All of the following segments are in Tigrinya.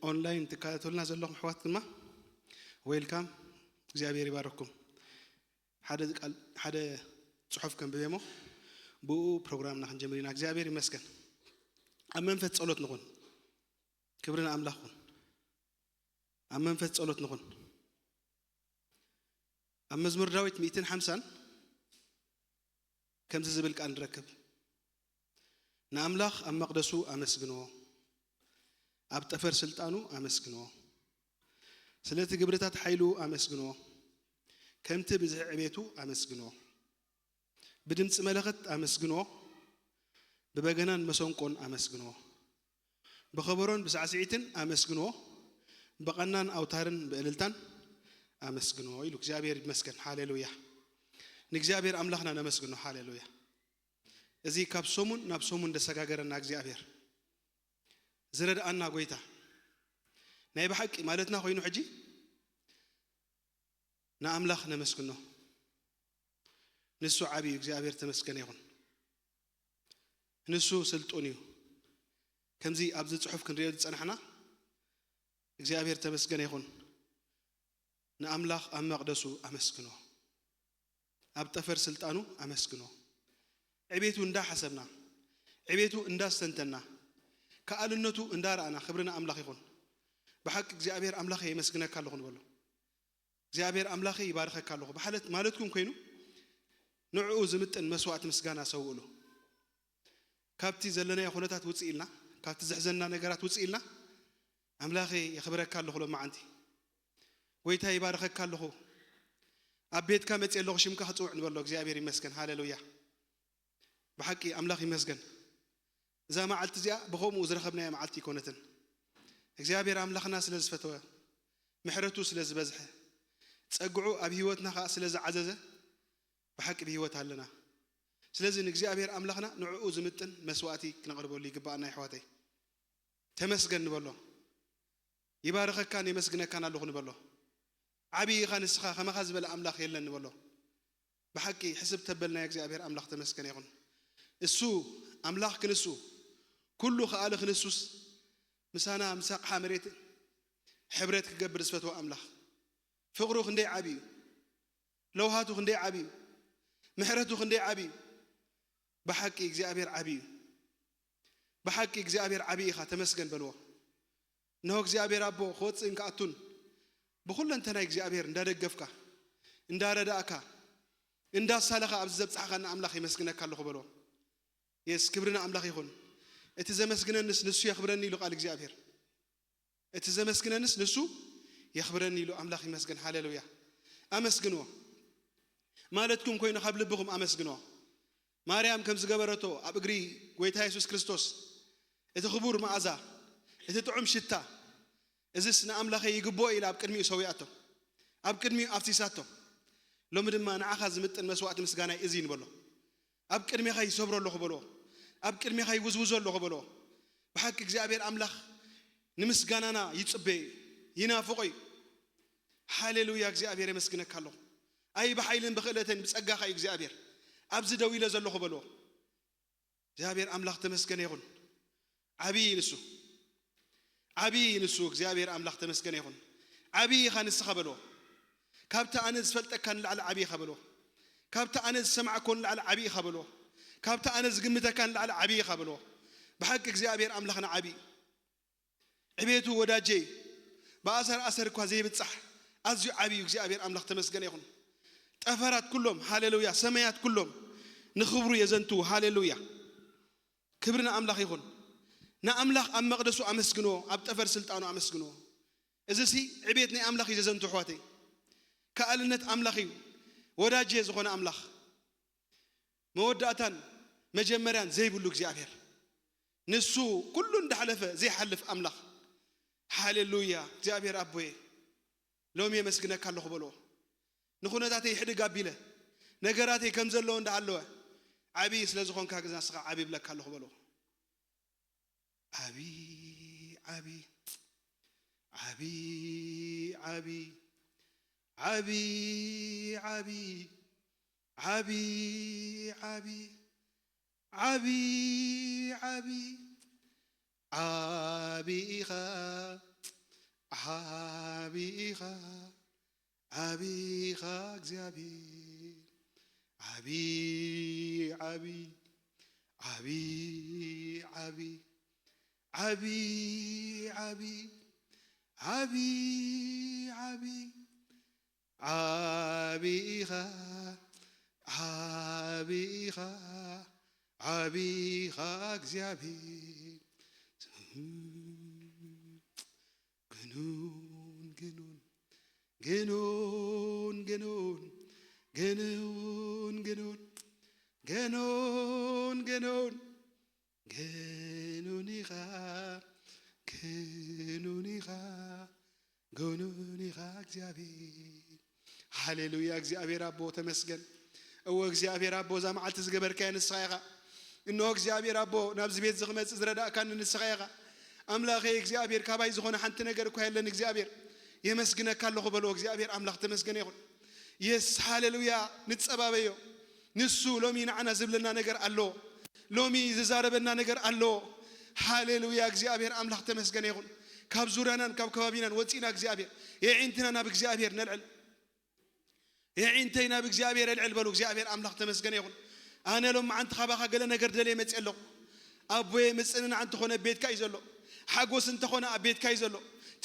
أونلاين تكاتلنا زلهم حواتنا ويلكم እግዚአብሔር ይባርኩም ሓደ ጽሑፍ ከም በየሞ ብኡ ፕሮግራምና ክንጀምሪና እግዚአብሔር ይመስገን ኣብ መንፈስ ጸሎት ንኹን ክብርና ኣምላኽ ሁን ኣብ መንፈስ ጸሎት ንኹን ኣብ መዝሙር ዳዊት 150 ከምዚ ዝብል ቃል ንረክብ ንኣምላኽ ኣብ መቅደሱ ኣመስግንዎ ኣብ ጠፈር ስልጣኑ ኣመስግንዎ ስለቲ ግብርታት ኃይሉ ኣመስግንዎ ከምቲ ብዝሕ ዕቤቱ ኣመስግንዎ ብድምጽ መለኸት ኣመስግንዎ በበገናን መሰንቆን ኣመስግንዎ በኸበሮን በሳዕስዒትን ኣመስግንዎ በቀናን አውታርን በእልልታን ኣመስግንዎ ኢሉ እግዚአብሔር ይመስገን ሃሌሉያ ንእግዚአብሔር አምላኽና ነመስግንዎ ሃሌሉያ እዚ ካብ ሶሙን ናብ ሶሙን ደሰጋገረና እግዚአብሔር ዝረዳአና ጎይታ ናይ በሐቂ ማለትና ኮይኑ ሕጂ ንኣምላኽ ነመስግኖ ንሱ ዓቢ እግዚአብሔር ተመስገነ ይሁን ንሱ ስልጡን እዩ ከምዚ ኣብዚ ጽሑፍ ክንሪኦ ዝጸናሕና እግዚአብሔር ተመስገነ ይሁን ንኣምላኽ ኣብ መቅደሱ ኣመስግኖ ኣብ ጠፈር ስልጣኑ ኣመስግኖ ዕቤቱ እንዳ ሐሰብና ዕቤቱ እንዳስተንተና ከአልነቱ እንዳራአና ክብርና አምላኽ ይሁን بحق እግዚአብሔር አምላኽ ይመስግነካ ኣለኹን በሎ እግዚአብሔር አምላኽ ይባርከካ ኣለኹ በሐለት ማለትኩም ኮይኑ ንዑ ዝምጥን መስዋዕት ምስጋና ሰውሉ ካብቲ ዘለና የኹነታት ውጽኢልና ካብቲ ዝሕዘና ነገራት ውጽኢልና አምላኽ ይኽብረካ ኣለኹ ለማዓንቲ ወይታ ይባርከካ ኣለኹ ኣብ ቤትካ መጽእ ኣለኹ ሽምካ ክጽውዕ ንበሎ እግዚአብሔር ይመስገን ሃሌሉያ بحق አምላኽ ይመስገን እዛ መዓልቲ እዚኣ ብኸምኡ ዝረኸብናያ መዓልቲ ይኮነትን እግዚአብሔር አምላኽና ስለዝፈተወ ምሕረቱ ስለዝበዝሐ ጸግዑ ኣብ ህይወትና ስለዝዓዘዘ በሐቅ በህይወት ኣለና ስለዚህ እግዚአብሔር አምላኽና ንዑኡ ዝምጥን መስዋዕቲ ክነቅርበሉ ይግባአና ይሕዋተይ ተመስገን ንበሎ ይባርከካን ይመስግነካን ኣለኹ ንበሎ ዓቢ ኻንስኻ ከመኻ ዝበለ አምላኽ የለን ንበሎ በሐቂ ሕስብ ተበልና እግዚአብሔር አምላኽ ተመስገነ ይሁን እሱ አምላኽ ክንሱ ኩሉ ኸኣለ ክንሱስ مسانا مساق حامريت حبرت كجبر سفتو أملاخ فقرو خندي عبي لوهاتو خندي عبي محرتو خندي عبي بحق إجزابير عبي بحق إجزابير عبي خا تمسكن بلوه نهو إجزابير أبو خوت إنك أتون بخل أنت نا إجزابير ندار الجفكا ندار داكا ندار سالخا أبزب صحنا أملاخ يمسكنك كله بلوه يس كبرنا أملاخ يخون اتزمسكنا نس نسو يخبرني له قال እግዚአብሔር اتزمسكنا نس نسو يخبرني له አምላኽ ይመስገን ሃሌሉያ አመስግኑ ማለትኩም ኮይኑ ካብ ልብኩም አመስግኑ ማርያም ከም ዝገበረቶ ኣብ እግሪ ጎይታ ኢየሱስ ክርስቶስ እቲ ክቡር መዓዛ እቲ ጥዑም ሽታ እዚስ ንኣምላኽ ይግቦ ኢላ ኣብ ቅድሚኡ ሰውያቶ ኣብ ቅድሚኡ ኣፍሲሳቶ ሎሚ ድማ ንዓኻ ዝምጥን መስዋዕት ምስጋና እዚ ንበሎ ኣብ ቅድሚኻ ይሰብሮ ኣለኹ በሎ ኣብ ቅድሚኻ ይውዝውዞ ኣለኹ በሎ በሐቅ እግዚአብሔር አምላኽ ንምስጋናና ይጽበይ ይናፍቆይ ሃሌሉያ እግዚአብሔር ይመስግነካ ኣለኹ ኣይ በኃይልን በኽእለትን ብጸጋኻ እግዚአብሔር ኣብዚ ደው ኢለ ዘለኹ በሎ እግዚአብሔር አምላኽ ተመስገነ ይሁን ዓቢ ንሱ እግዚአብሔር አምላኽ ተመስገነ ይሁን ዓቢ ኻንስኻ በሎ ካብታ ኣነ ዝፈልጠካ ንላዕሊ ዓቢ ኻ በሎ ካብታ ኣነ ዝሰማዕኮ ንላዕሊ ዓቢ ኻ በሎ ካብታ ኣነ ዝግምተካ ንላዕሊ ዓቢ ኻ በሎ በሐቅ እግዚአብሔር አምላኽና ዓቢ ዕቤቱ ወዳጄ በኣሰር ኣሰር እኳ ዘይብጽሕ ኣዝዩ ዓቢ እግዚአብሔር አምላኽ ተመስገነ ይሁን ጠፈራት ኩሎም ሃሌሉያ ሰማያት ኩሎም ንኽብሩ የዘንቱ ሃሌሉያ ክብርና አምላኽ ይሁን ንኣምላኽ ኣብ መቅደሱ ኣመስግኖ ኣብ ጠፈር ስልጣኑ ኣመስግኖ እዚ ሲ ዕቤት ናይ አምላኽ የዘንቱ ሕዋተይ ከኣልነት አምላኽ እዩ ወዳጄ ዝኾነ አምላኽ መወዳእታን መጀመሪያን ዘይብሉ እግዚአብሔር ንሱ ኩሉ እንዳሐለፈ ዘይሐልፍ አምላኽ ሃሌሉያ እግዚአብሔር አቦዬ ሎሚ የመስግነካ ኣለኹ በሎ ንኹነታተይ ሕድግ ኣቢለ ነገራተይ ከም ዘለዎ እንዳሃለወ ዓቢ ስለ ዝኾንካ ግዛስኻ ዓቢ ብለካ ኣለኹ በሎ ዓቢ ዓቢ ዓቢ ዓቢ ዓቢ ዓቢ ዓቢ ዓቢ ዓቢ ዓቢ ዓቢ ኢኻ عبيخا عبيخا እግዚአብሔር عبي عبي عبي عبي عبي عبي عبي عبي عبيخا عبيخا عبيخا እግዚአብሔር جنون جنون جنون جنون جنون جنون جنون جنون جنونيخا جنونيخا جنونيخا እግዚአብሔር ሃሌሉያ እግዚአብሔር አቦ ተመስገን እወ እግዚአብሔር አቦ ዛማዓልት ዝገበርከ ንስኻይኻ እኖ እግዚአብሔር አቦ ናብዚ ቤት ዝኽመጽ ዝረዳእካን ንስኻይኻ አምላኬ እግዚአብሔር ካባይ ዝኾነ ሓንቲ ነገር እኮ ያለን እግዚአብሔር የመስግነካ ኣለኹ በሎ እግዚአብሔር አምላኽ ተመስገን ይሁን የስ ሃሌሉያ ንጸባበዮ ንሱ ሎሚ ንዓና ዝብለና ነገር ኣሎ ሎሚ ዝዛረበና ነገር ኣሎ ሃሌሉያ እግዚአብሔር አምላኽ ተመስገን ይሁን ካብ ዙራናን ካብ ከባቢናን ወፂና እግዚአብሔር የዒንትና ናብ እግዚአብሔር ነልዕል የዒንተይና ብእግዚአብሔር ነልዕል በሎ እግዚአብሔር አምላኽ ተመስገን ይሁን አነ ሎም አንተ ካባኻ ገለ ነገር ደለ መጽየሎ አቦዬ ምጽንን አንተ ሆነ ቤትካ ይዘሎ ሓጎስ እንተ ሆነ አቤትካ ይዘሎ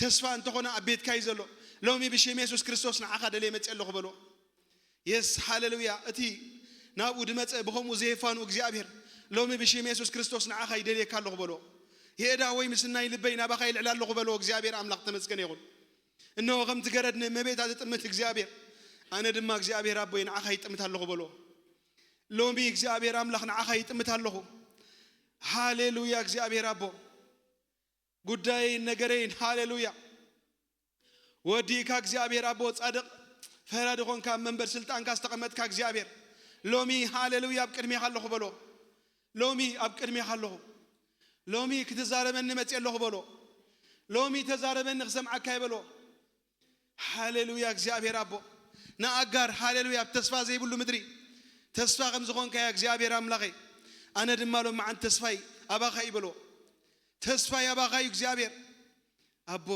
ተስፋ እንተ ሆነ አቤትካ ይዘሎ ሎሚ ብሽም ኢየሱስ ክርስቶስ ንዓኻ ደለ መጽየሎ በሎ የስ ሃሌሉያ እቲ ናብ ውድመጽ በሆሙ ዘይፋኑ እግዚአብሔር ሎሚ ብሽም ኢየሱስ ክርስቶስ ንዓኻ ይደልየካ ኣለኹ በሎ የዳ ወይ ምስናይ ልበይ ናባኻ ይልዕል ኣለኹ በሎ እግዚአብሔር አምላኽ ተመስገን ይሁን እነሆ ከም ትገረድን መቤታ ዝጥምት እግዚአብሔር አነ ድማ እግዚአብሔር አቦይ ንዓኻ ይጥምት ኣለኹ በሎ ሎሚ እግዚአብሔር አምላኽ ንዓኻ ይጥምት ኣለኹ ሃሌሉያ እግዚአብሔር አቦ ጉዳይ ነገረኝ ሃሌሉያ ወዲካ እግዚአብሔር አቦ ጻድቅ ፈራድ ሆንካ መንበር ስልጣን ካስተቀመጥካ እግዚአብሔር ሎሚ ሃሌሉያ አብቅድሜኻ ኣለኹ በሎ ሎሚ አብቅድሜኻ ኣለኹ ሎሚ ክትዛረበኒ መጽየለኹ በሎ ሎሚ ተዛረበኒ ክሰምዓካ ይበሎ ሃሌሉያ እግዚአብሔር አቦ ናአጋር ሃሌሉያ ተስፋ ዘይብሉ ምድሪ ተስፋ ከም ዝኾንካ ያ እግዚአብሔር አምላኸ አነ ድማ ሎም ማዓን ተስፋይ አባኻ ይበሎ ተስፋይ አባኻ እግዚአብሔር አቦ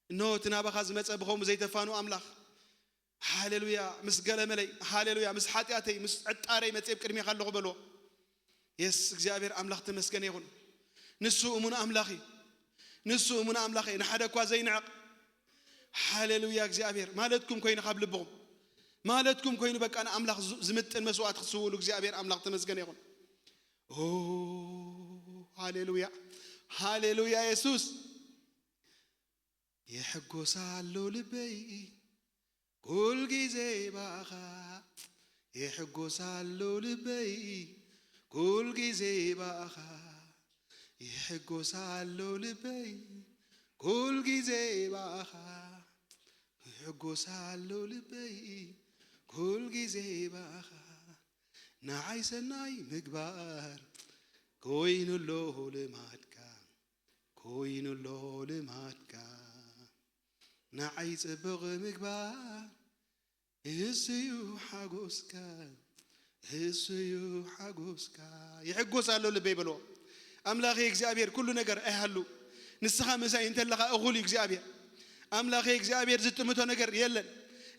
ነው ተናባኻ ዝመጸ በሆሙ ዘይተፋኑ አምላኽ ሃሌሉያ ምስገለ መለይ ሃሌሉያ ምስ ኃጢአተይ ምስ ዕጣረይ መጽብ ቅድሜኻ ኣለኹ በሎ የስ እግዚአብሔር አምላኽ ተመስገን ይሁን ንሱ እሙን አምላኺ ንሱ እሙን አምላኺ ንሓደኳ ዘይንዕቕ ሃሌሉያ እግዚአብሔር ማለትኩም ኮይኑ ካብ ልብኹም ማለትኩም ኮይኑ በቃ አምላኽ ዝምጥን መስዋዕት ክስውሉ እግዚአብሔር አምላኽ ተመስገን ይሁን ኦ ሃሌሉያ ሃሌሉያ ኢየሱስ የሕጎሳሎ ልበይ ኩል ጊዜ ባኻ የሕጎሳሎ ልበይ ኩል ጊዜ ባኻ የሕጎሳሎ ልበይ ኩል ጊዜ ባኻ የሕጎሳሎ ልበይ ኩል ጊዜ ባኻ ንዓይ ሰናይ ምግባር ኮይኑሎ ልማድካ ኮይኑሎ ልማድካ ንዓይ ጽቡቕ ምግባር እስዩ ሓጎስካ እስዩ ሓጎስካ ይሕጎሳሎ ልበይ በሎ አምላኬ እግዚአብሔር ኩሉ ነገር አይሃሉ ንስኻ መሳይ እንተለኻ እኹል እግዚአብሔር አምላኬ እግዚአብሔር ዝጥምቶ ነገር የለን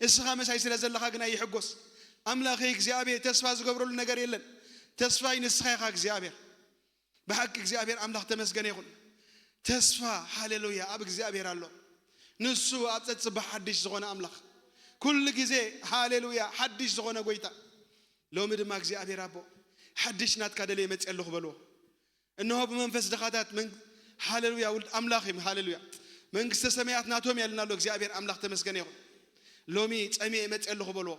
እስኻ መሳይ ስለዘለኻ ግና ይሕጎስ አምላኬ እግዚአብሔር ተስፋ ዝገብረሉ ነገር የለን ተስፋይ ንስኻይኻ እግዚአብሔር በሐቅ እግዚአብሔር አምላኽ ተመስገን ይሁን ተስፋ ሃሌሉያ አብ እግዚአብሔር አሎ ንሱ አጽጽብ ሐዲስ ዝኾነ አምላኽ ኩሉ ጊዜ ሃሌሉያ ሐዲስ ዝኾነ ጎይታ ሎሚ ድማ እግዚአብሔር አቦ ሐዲስ ናትካ ደለ መጽየለኹ በሎ እነሆ በመንፈስ ደኻታት ሃሌሉያ ወልድ አምላኽ ሃሌሉያ መንግስተ ሰማያት ናቶም ያልናሎ እግዚአብሔር አምላኽ ተመስገን ይሁን ሎሚ ጸሚኤ መጽየለኹ በሎ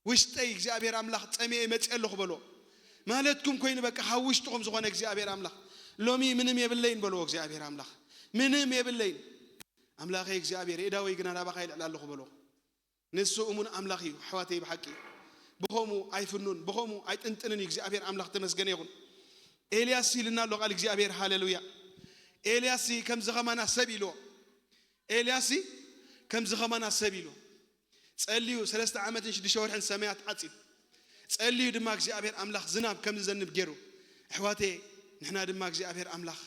ውሽጠይ እግዚአብሔር አምላኽ ጸሚኤ መጽየለኹ በሎ ማለትኩም ኮይኑ በቃ ሐውሽጥኩም ዝኾነ እግዚአብሔር አምላኽ ሎሚ ምንም የብለይን በሎ እግዚአብሔር አምላኽ ምንም የብለይን አምላኽ እግዚአብሔር እዳወይ ግና ናባኻ ይልዕላለኹ በሎ ንሱ እሙን አምላኽ እዩ ሕዋተይ በሐቂ በሆሙ አይፍኑን በሆሙ አይጥንጥንን እግዚአብሔር አምላኽ ተመስገን ይሁን ኤልያስ ይልናሎ ቃል እግዚአብሔር ሃሌሉያ ኤልያስ ከም ዝኸማና ሰቢሎ ኤልያስ ከም ዝኸማና ሰቢሎ ጸልዩ 3 ዓመትን 6 ወርሕን ሰማያት ዓጺብ ጸልዩ ድማ እግዚአብሔር አምላኽ ዝናብ ከም ዝዘንብ ገይሩ ሕዋቴ ንሕና ድማ እግዚአብሔር አምላኽ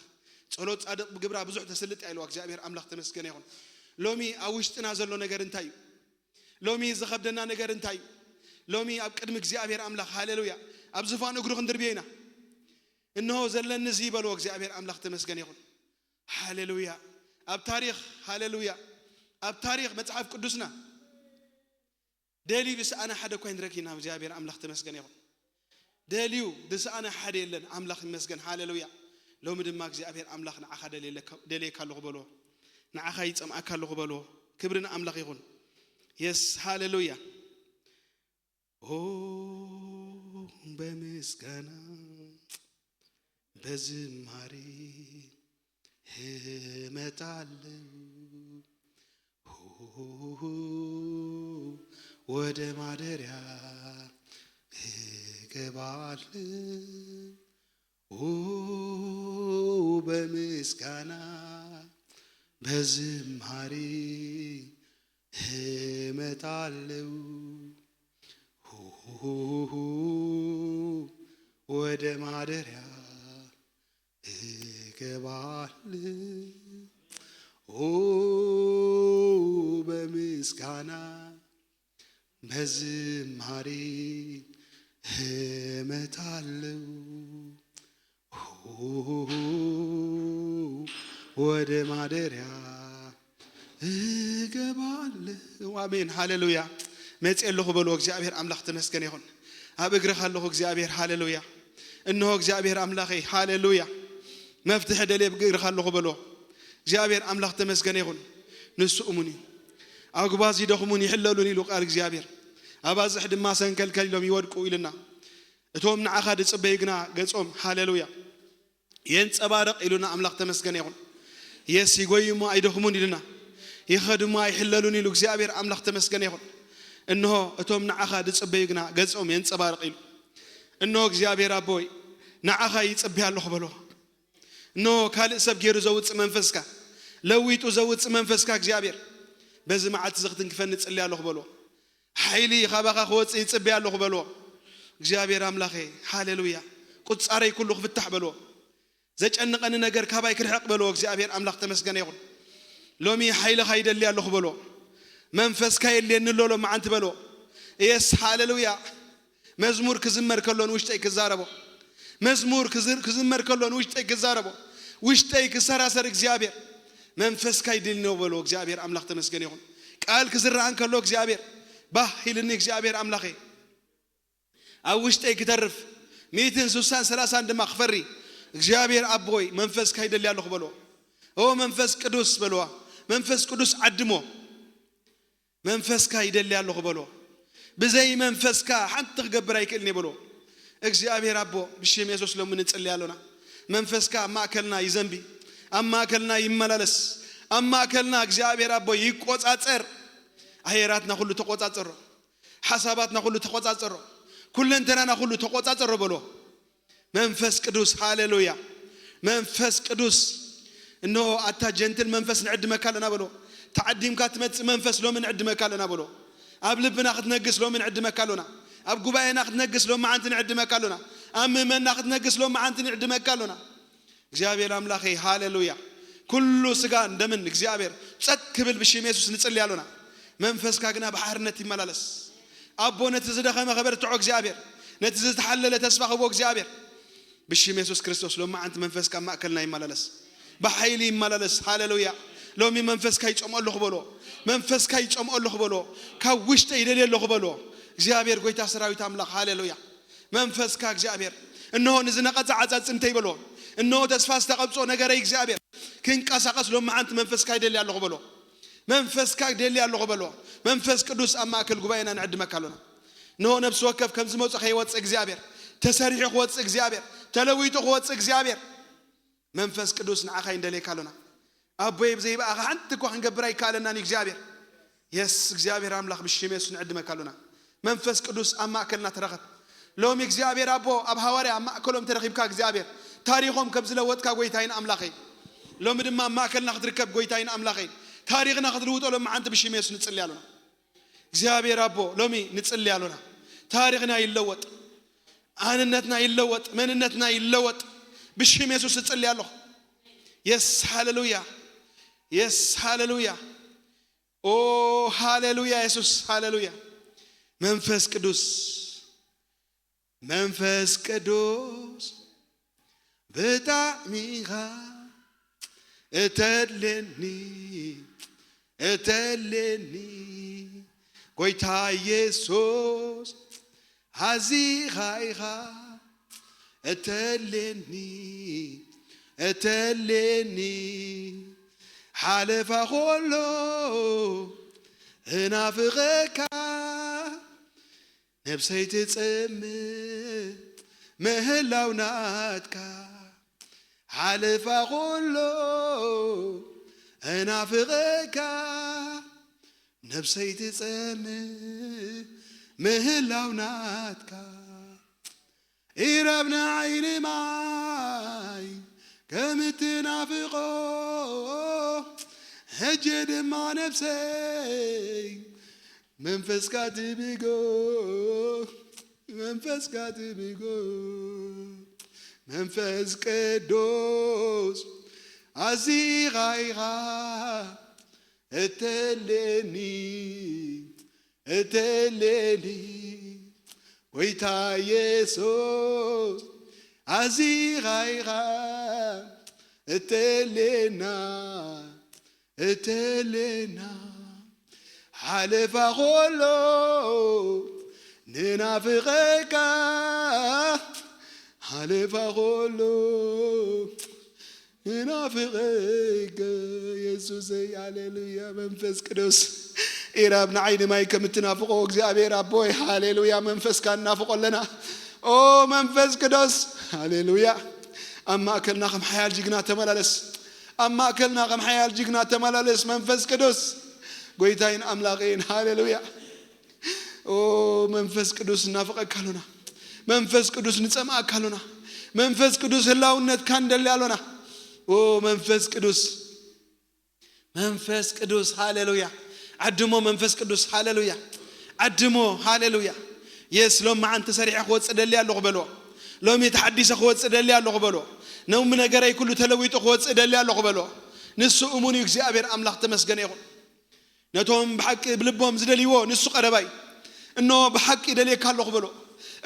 ጸሎት ጻድቅ ግብራ ብዙሕ ተስልጥ ያለው እግዚአብሔር አምላክ ተመስገነ ይሁን ሎሚ አውሽጥና ዘሎ ነገር እንታይ ሎሚ ዝኸብደና ነገር እንታይ ሎሚ ኣብ ቅድሚ እግዚአብሔር አምላክ ሃሌሉያ ኣብ ዝፋን እግሩ ክንድርቤና እነሆ ዘለኒ እዚ በሎ እግዚአብሔር አምላክ ተመስገነ ይሁን ሃሌሉያ ኣብ ታሪኽ ሃሌሉያ ኣብ ታሪኽ መጽሐፍ ቅዱስና ደሊ ብስአና ሓደ ኮይን ረኪና እግዚአብሔር አምላክ ተመስገነ ይሁን ደሊው ብስአና ሓደ የለን አምላክ ይመስገን ሃሌሉያ ሎሚ ድማ እግዚአብሔር አምላክ ንዓኻ ደሌካ ኣለኹ በሎ ንዓኻ ይጸምዓካ ኣለኹ በሎ ክብርን አምላክ ይሁን የስ ሃሌሉያ ኦ በምስጋና በዝማሬ እመጣለሁ ወደ ማደሪያ እገባለሁ በምስጋና በዝማሬ እመጣለሁ ወደ ማደሪያ እገባለሁ በምስጋና በዝማሬ እመጣለሁ ወደ ማደሪያ እገባለሁ አሜን ሃሌሉያ መጽለሁ በሎ እግዚአብሔር አምላክ ተመስገነ ይሁን ኣብ እግርህ ኣለሁ እግዚአብሔር ሃሌሉያ እነሆ እግዚአብሔር አምላኬ ሃሌሉያ መፍትሕ ደለብ እግርህ ኣለሁ በሎ እግዚአብሔር አምላክ ተመስገነ ይሁን ንሱ እሙኒ አግባዝ ይደኽሙን ይሕለሉን ኢሉ ቃል እግዚአብሔር አባዝሕ ድማ ሰንከልከል ኢሎም ይወድቁ ኢልና እቶም ንዓኻ ድጽበይግና ገጾም ሃሌሉያ የንጸባረቕ ኢሉና አምላክ ተመስገነ ይሁን የስ ይጎይሞ አይደኽሙን ኢልና ይኸድሞ አይሕለሉን ኢሉ እግዚአብሔር አምላክ ተመስገነ ይሁን እነሆ እቶም ንዓኻ ድጽበይግና ገጾም የንጸባረቕ ኢሉ እነሆ እግዚአብሔር አቦይ ንዓኻ ይጽበይ ኣለኹ በሎ እነሆ ካልእ ሰብ ገይሩ ዘውጽእ መንፈስካ ለዊጡ ዘውጽእ መንፈስካ እግዚአብሔር በዚ መዓልቲ ዝኽትንክፈን ንጽልይ ኣለኹ በሎ ሓይሊ ኻባኻ ክወጽእ ይጽበይ ኣለኹ በሎ እግዚአብሔር አምላኬ ሃሌሉያ ቁጻረይ ኩሉ ክፍታሕ በሎ ዘጨንቀኒ ነገር ካባይ ክርሕቕ በሎ እግዚአብሔር አምላክ ተመስገነ ይሁን ሎሚ ሓይልኻ ይደሊ ኣለኹ በሎ መንፈስካ የለኒ ሎሎ ማዓንቲ በሎ የስ ሃሌሉያ መዝሙር ክዝመር ከሎን ውሽጠይ ክዛረቦ መዝሙር ክዝመር ከሎን ውሽጠይ ክዛረቦ ውሽጠይ ክሰራሰር እግዚአብሔር መንፈስካ ይደሊ ነው በሎ እግዚአብሔር አምላክ ተመስገነ ይሁን ቃል ክዝራን ከሎ እግዚአብሔር ባሂልኒ እግዚአብሔር አምላኬ ኣብ ውሽጠይ ክተርፍ 160 ድማ ክፈሪ እግዚአብሔር አቦይ መንፈስካ ይደሊ ኣለኹ በሎ ኦ መንፈስ ቅዱስ በሎ መንፈስ ቅዱስ ዓድሞ መንፈስካ ይደሊ ኣለኹ በሎ بزي منفسك حتى تغبر يكلني بلو እግዚአብሔር አቦ ብሽም ኢየሱስ ለምን እንጸልያለና መንፈስካ ማከልና ይዘንቢ አማከልና ይመላለስ አማከልና እግዚአብሔር አቦ ይቆጻጸር አየራትና ሁሉ ተቆጻጸሩ ሐሳባትና ሁሉ ተቆጻጸሩ ኩለንተናና ሁሉ ተቆጻጸሩ ብሎ መንፈስ ቅዱስ ሃሌሉያ መንፈስ ቅዱስ እነሆ አታ ጀንትል መንፈስ ንዕድ መካለና ብሎ ተዓዲምካ ትመጽ መንፈስ ለምን ንዕድ መካለና ብሎ አብልብና ክትነግስ ለምን ንዕድ መካለና أب جباينا خد نجس لو ما عندنا عد مكالونا أم من ناخد نجس لو ما عندنا عد مكالونا እግዚአብሔር አምላኬ ሃሌሉያ ኩሉ ስጋን ደምን እግዚአብሔር ጸክብል ብሽም ኢየሱስ ንጽል ያሉና መንፈስ ካግና በሐርነት ይመላለስ አቦነት ዝደኸመ ኸበር ተዖ እግዚአብሔር ነት ዝተሐለለ ተስፋ ኸቦ እግዚአብሔር ብሽም ኢየሱስ ክርስቶስ ለማ አንተ መንፈስ ካ ማከልና ይመላለስ በኃይል ይመላለስ ሃሌሉያ ሎሚ መንፈስ ካይ ጾምአለሁ ብሎ መንፈስ ካይ ጾምአለሁ ብሎ ካውሽተ ይደለለሁ ብሎ እግዚአብሔር ጎይታ ሰራዊት አምላክ ሃሌሉያ መንፈስ ካ እግዚአብሔር እነሆ ንዝነቀጽ ዓጻጽ እንተ ይብሎ እነሆ ተስፋ አስተቀብጾ ነገር እግዚአብሔር ክንቀሳቀስ ለማ አንተ መንፈስ ካ ይደል ያለሁ ብሎ መንፈስ ካ ይደል ያለሁ ብሎ መንፈስ ቅዱስ አማከል ጉባኤና ንዕድ መካለና እነሆ ነፍስ ወከፍ ከም ዝመጽ ኸይወጽ እግዚአብሔር ተሰሪሕ ወጽ እግዚአብሔር ተለዊጡ ወጽ እግዚአብሔር መንፈስ ቅዱስ ንዓኻ እንደለካለና አቦይ በዘይ ባኻ አንተ ኮ ክንገብራይ ካለና እግዚአብሔር የስ እግዚአብሔር አምላክ ብሽም ኢየሱስ ንዕድ መካለና መንፈስ ቅዱስ አማከልና ተረኸብ ሎም እግዚአብሔር አቦ አብ ሐዋርያ አማከሎም ተረኺብካ እግዚአብሔር ታሪኾም ከብዝለወጥካ ጎይታይን አምላኬ ሎም ድማ አማከልና ክትርከብ ጎይታይን አምላኬ ታሪኽና ክትልውጦ ሎም አንተ ብሽም ኢየሱስ ንጽል ያሉና እግዚአብሔር አቦ ሎሚ ንጽል ያሉና ታሪኽና ይለወጥ አንነትና ይለወጥ መንነትና ይለወጥ ብሽም ኢየሱስ ንጽል ያለሁ Yes, hallelujah. Yes, hallelujah. Oh, hallelujah, Jesus, hallelujah. መንፈስ ቅዱስ በጣሚኻ እተለኒ ጎይታ ኢየሱስ ሃዚኻይኻ እተለኒ ሓለፋ ኾሎ እናፍቐካ ነፍሰይ ትጽምእ ምህላው ናትካ ሓለፋ ኾሎ እናፍቐካ ነፍሰይ ትጽምእ ምህላው ናትካ ኢረብና ዓይኒ ማይ ከምትናፍቆ ሕጂ ድማ ነፍሰይ መንፈስካ ትብጎ መንፈስ ቅዱስ አዚኻይኻ እተለኒ ጎይታ ኢየሱስ አዚኻይኻ እተለና ሓለፋ ኾሎ ንናፍቐካ ሓለፋ ኾሎ ንናፍቐካ ኢየሱሰይ ሃሌሉያ መንፈስ ቅዱስ ኢራብና ዓይኒ ማይ ከምትናፍቆ እግዚአብሔር አቦይ ሃሌሉያ መንፈስካ እናፍቆለና ኦ መንፈስ ቅዱስ ሃሌሉያ አማከልና ከም ሓያል ጅግና ተመላለስ አማከልና ከም ሓያል ጅግና ተመላለስ መንፈስ ቅዱስ ጎይታይን አምላኬን ሃሌሉያ ኦ መንፈስ ቅዱስ እናፍቀካሉና መንፈስ ቅዱስ ንጸማካሉና መንፈስ ቅዱስ ህላውነት ካንደል ያሉና ኦ መንፈስ ቅዱስ ሃሌሉያ አድሞ መንፈስ ቅዱስ ሃሌሉያ አድሞ ሃሌሉያ የስሎም ማንተ ሰሪሕ ኾጽደል ያለው በሎ ሎም የተሐዲሰ ኾጽደል ያለው በሎ ነው ነገራይ ሁሉ ተለውጦ ኾጽደል ያለው በሎ ንሱ እሙኒ እግዚአብሔር አምላክ ተመስገነ ይሁን ነቶም በሐቅ ብልቦም ዝደልይዎ ንሱ ቀረባይ እኖ በሐቅ ይደልየካለሁ በሎ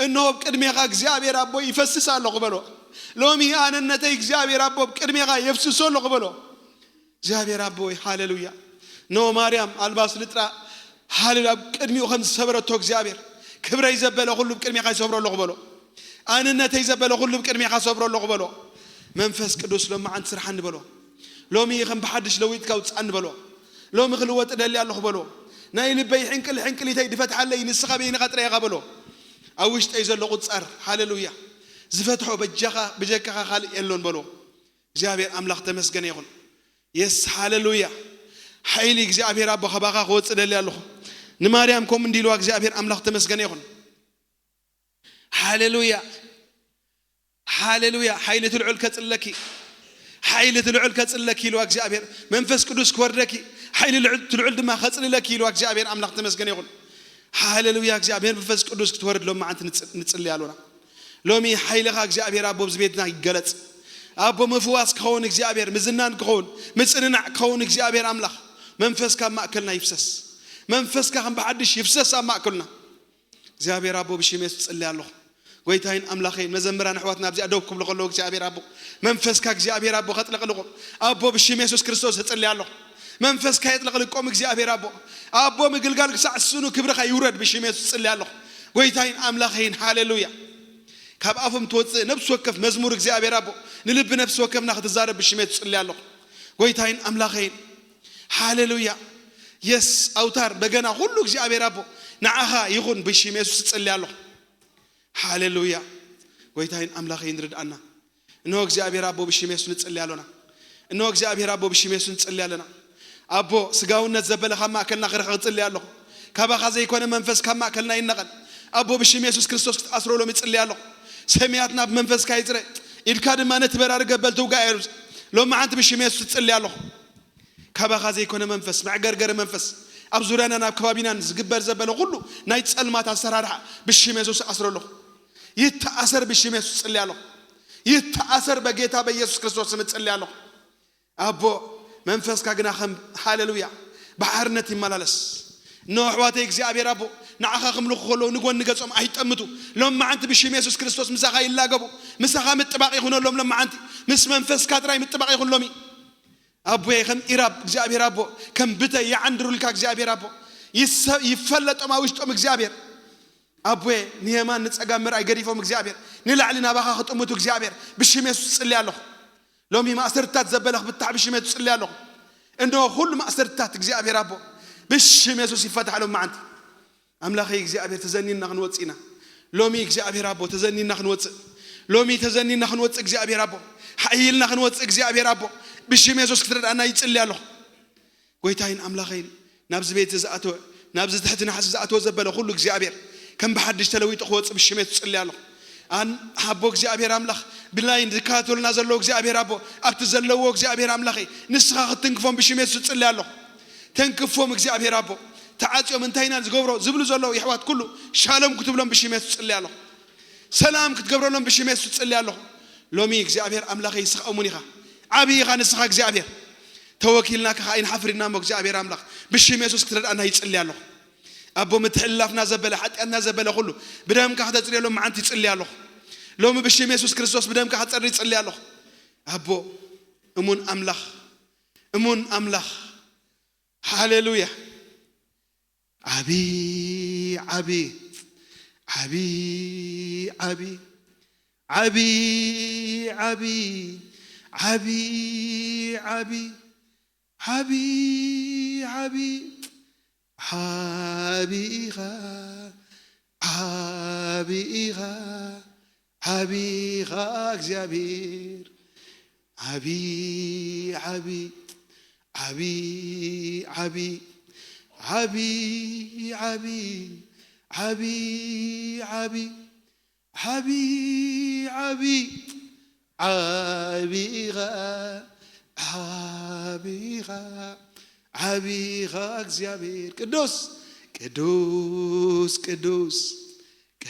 እኖ ቅድሜኻ እግዚአብሔር አቦ ይፈስሳለሁ በሎ ሎሚ አንነተ እግዚአብሔር አቦ ቅድሜኻ ይፈስሳለሁ በሎ እግዚአብሔር አቦ ሃሌሉያ ኖ ማርያም አልባስ ልጥራ ሃሌሉያ ቅድሜው ከም ሰበረቶ እግዚአብሔር ክብረ ይዘበለ ሁሉ ቅድሜኻ ይሰብረለሁ በሎ አንነተ ይዘበለ ሁሉ ቅድሜኻ ይሰብረለሁ በሎ መንፈስ ቅዱስ ለማዓን ስርሐን በሎ ሎሚ ከም በሐድሽ ለዊትካ ውጽአን በሎ ሎሚ ክልወጥ ደል ያለሁ በሎ ናይ ልበይ ሕንቅሊተይ ድፈትሐለይ ንስኻ በይኒ ቀጥረ ይቀበሎ አውሽጥ ይዘለ ቁጻር ሃሌሉያ ዝፈትሖ በጀካኻ ኻል የሎን በሎ እግዚአብሔር አምላክ ተመስገነ ይሁን የስ ሃሌሉያ ኃይሊ እግዚአብሔር አቦ ኸባኻ ኾጽደል ያለሁ ንማርያም ኮም እንዲሉ እግዚአብሔር አምላክ ተመስገነ ይሁን ሃሌሉያ ኃይለቱ ልዑል ከጽለኪ ይሉ እግዚአብሔር መንፈስ ቅዱስ ከወርደኪ ኃይለቱ ልዑል ድማ ከጽለኪ ይሉ እግዚአብሔር አምላክ ተመስገነ ይሁን ሃሌሉያ እግዚአብሔር መንፈስ ቅዱስ ክትወርድ ሎም ማንተ ንጽል ያሉና ሎሚ ኃይለኻ እግዚአብሔር አቦ ዝቤትና ይገለጽ አቦ መፍዋስ ከሆነ እግዚአብሔር ምዝናን ከሆነ ምጽንናዕ ከሆነ እግዚአብሔር አምላክ መንፈስካ ማእከልና ይፍሰስ መንፈስካ ከም በሐድሽ ይፍሰስ ማእከልና እግዚአብሔር አቦ ብሽሜስ ጽል ያለሁ ጎይታይን አምላኬን መዘምራን አሕዋትና በዚያ ደውኩም ለኸለው እግዚአብሔር አቦ መንፈስካ እግዚአብሔር አቦ ኸጥለቅልቆም አቦ ብሽሜስ ኢየሱስ ክርስቶስ ጽል ያለሁ መንፈስካ ይጥለቅልቆም እግዚአብሔር አቦ ምግልጋል ክሳዕስኑ ክብርኻ ይውረድ ብሽሜስ ጽል ያለሁ ጎይታይን አምላኬን ሃሌሉያ ካብ አፉም ተወጽእ ነፍስ ወከፍ መዝሙር እግዚአብሔር አቦ ንልብ ነፍስ ወከፍና ክትዛረብ ብሽሜስ ጽል ያለሁ ጎይታይን አምላኬን ሃሌሉያ የስ አውታር በገና ሁሉ እግዚአብሔር አቦ ንዓኻ ይኹን ብሽሜስ ጽል ያለሁ ሃሌሉያ ጎይታይን አምላኬን ርድአና እነሆ እግዚአብሔር አቦ ብሽሜስ ጽል ያለና እነሆ እግዚአብሔር አቦ ብሽሜስ ጽል ያለና አቦ ስጋውነት ዘበለኻ ማእከልና ክረኽ ጽል ያለሁ ካባኻ ዘይኮነ መንፈስ ከማእከልና ይነቀል አቦ ብሽሜስ ኢየሱስ ክርስቶስ አስሮሎም ጽል ያለሁ ሰሚያትና በመንፈስካ ይጽረ ኢልካ ድማ ነትበራር ገበል ተውጋኤሩ ሎም አንተ ብሽሜስ ጽል ያለሁ ካባኻ ዘይኮነ መንፈስ ማዕገርገር መንፈስ ኣብ ዙርያና ናብ ከባቢናን ዝግበር ዘበለ ሁሉ ናይ ጸልማት አሰራርሓ ብሽሜስ ኢየሱስ አስሮለሁ ይተአሰር ብሽሜስ ጽል ያለሁ ይተአሰር በጌታ በኢየሱስ ክርስቶስ ስም ጽል ያለሁ أبو منفس كجنا خم هاللويا بحرنة ملالس نوحواتي إجزاء ربو نعخا خملو خلو نقول نقصهم أهيت أمتو لما أنت بشيم يسوع كريستوس مسخا إلا جبو مسخا متباقي يخون لما أنت مس منفس كاتراي متباقي يخون لومي أبو يخم إراب إجزاء ربو كم بتا يعندرو لك إجزاء ربو يفلت أما وشت أم إجزاء أبو نيمان نتسأجمر أي قريفهم إجزاء نلعلنا بخا خط أمتو إجزاء بشيم يسوع اللي الله لومي ما أسرتات زبلخ بالتعب بشيم يسوع اللي الله إنه كل ما أسرتات إجزاء ربو بشيم يسوع يفتح لهم ما أنت أملاخي إجزاء تزني نخنوت إنا لومي إجزاء ربو تزني نخنوت لومي تزني نخنوت إجزاء ربو حيل نخنوت إجزاء ربو بشيم يسوع كتر أنا يتصلي الله قويتين أملاخين نبز بيت زاتو نبز تحت نحس زاتو زبله كله إجزاء كم بحدش تلويت أخوات بشيم يتصلي الله أن حبوا إجزاء أملاخ بالله ذكاتو نازل له إجزاء ربو أبتزلوا إجزاء أملاخي نسخة تنكفون بشيم يتصلي الله تنكفون إجزاء ربو تعاتوا من تاينا زغبرو زبلو زلو يحوات كله شالم كتب لهم بشيمات تصلي الله سلام كتقبروا لهم بشيمات تصلي الله لومي إجزابير أملاخي يسخ أمونيخا عبي خان يسخ إجزابير توكيلنا كخاين حفرنا مجزابير أملاخ بشيمات كتر أنا يتصلي الله أبو متحلفنا زبله حتى أنا زبله كله بدهم كحدا تصلي لهم عن تصلي الله لومي بشيمات كريستوس بدهم كحدا تصلي الله أبو أمون أملاخ هاليلويا عبي عبي عبي عبي عبي عبي عبي عبي عبي عبي عبيغا عبيغا عبيغا اكزابير عبي عبي عبي عبي عبي عبي عبي عبي عبي عبي عبيغا عبيغا عبيغا اكزابير قدوس قدوس قدوس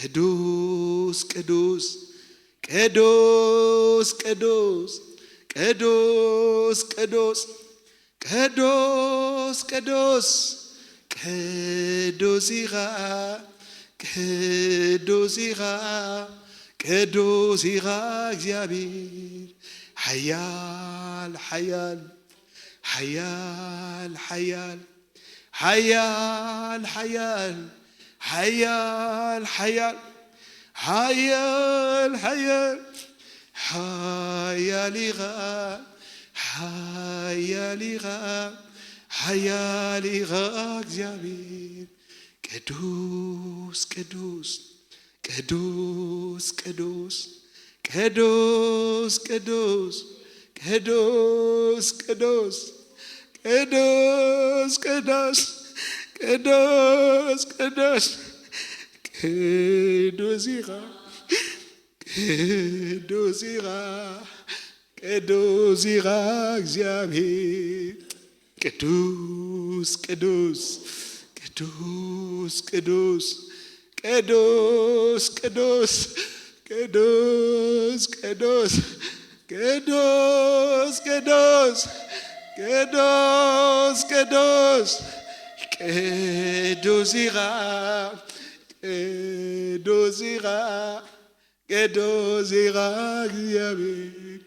قدوس قدوس قدوس قدوس قدوس قدوس قدوس قدوس كدوسيغا كدوسيغا كدوسيغا اكزابير حيال حيال حيال حيال حيال حيال حيال حيال حيال حيال حياليغا حياليغا حياليغا اكزابير قدوس قدوس قدوس قدوس قدوس قدوس قدوس قدوس قدوس قدوس قدوس قدوس قدوسيغا قدوسيغا قدوسيغا اكزابير قدوس قدوس قدوس قدوس قدوس قدوس قدوس قدوس قدوس قدوس قدوس قدوس قدوسيغا قدوسيغا قدوسيغا اكزابير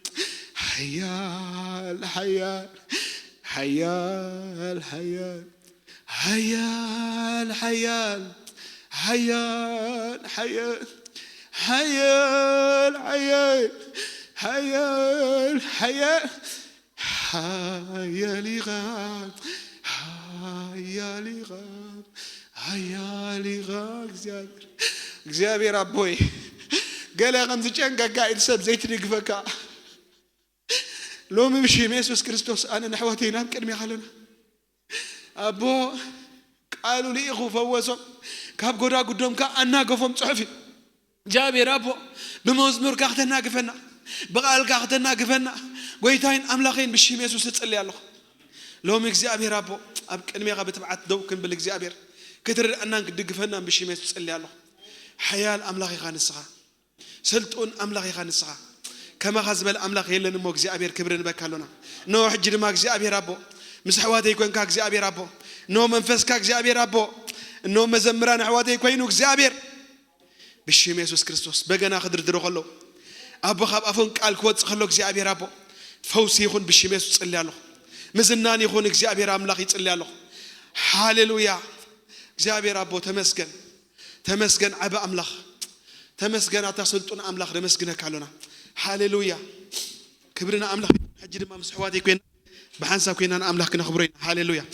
حيال حيال حيال حيال حيال حيال حيال حيال حيال حيال حيال حيال حيالي غاب حيالي غاب حيالي غاب እግዚአብሔር አቦይ ገለ ከምዝ ጨንቀቃ ኢልሰብ ዘይትሪ ግፈካ ሎሚ ብሽም ኢየሱስ ክርስቶስ አነ ነሕወቴና ቅድሚ ያለና አቦ ቃሉ ሊኹ ፈወሶም ካብ ጎዳ ጉዶም ካ አናገፎም ጽሑፊ እግዚአብሔር አቦ በመዝሙር ካክተና ግፈና በቃል ካክተና ግፈና ጎይታይን አምላኸይን ብሽም ኢየሱስ ጽልያለሁ ሎሚ እግዚአብሔር አቦ አብ ቅድሚያ በትብዓት ደውክን ብል እግዚአብሔር ከተረዳና ግድግፈና ብሽም ኢየሱስ ጽልያለሁ حيال أملاخي خانسها سلطون أملاخي خانسها كما خزبل أملاك يلن مو እግዚአብሔር ክብርን በካለና ነው ሕጅ ድማ እግዚአብሔር አቦ ምስሕዋቴ ይኮንካ እግዚአብሔር አቦ ነው መንፈስካ እግዚአብሔር አቦ ነው መዘምራን ሕዋቴ ይኮይኑ እግዚአብሔር بشيم يسوع كريستوس بجنا خدر دروخلو أبو خاب أفون قال كوت خلو እግዚአብሔር አቦ فوس يخون بشيم يسوع صليالو مزنان يخون እግዚአብሔር አምላክ ይጽልያለሁ ሃሌሉያ እግዚአብሔር አቦ ተመስገን አባ አምላክ ተመስገን አታስልጡን አምላክ ደመስግነህ ካለና ሃሌሉያ ክብርና አምላክ ሕጅ ድማ ምስሕዋት ይኮን بحنسا كوينا أملاك نخبرين هاليلويا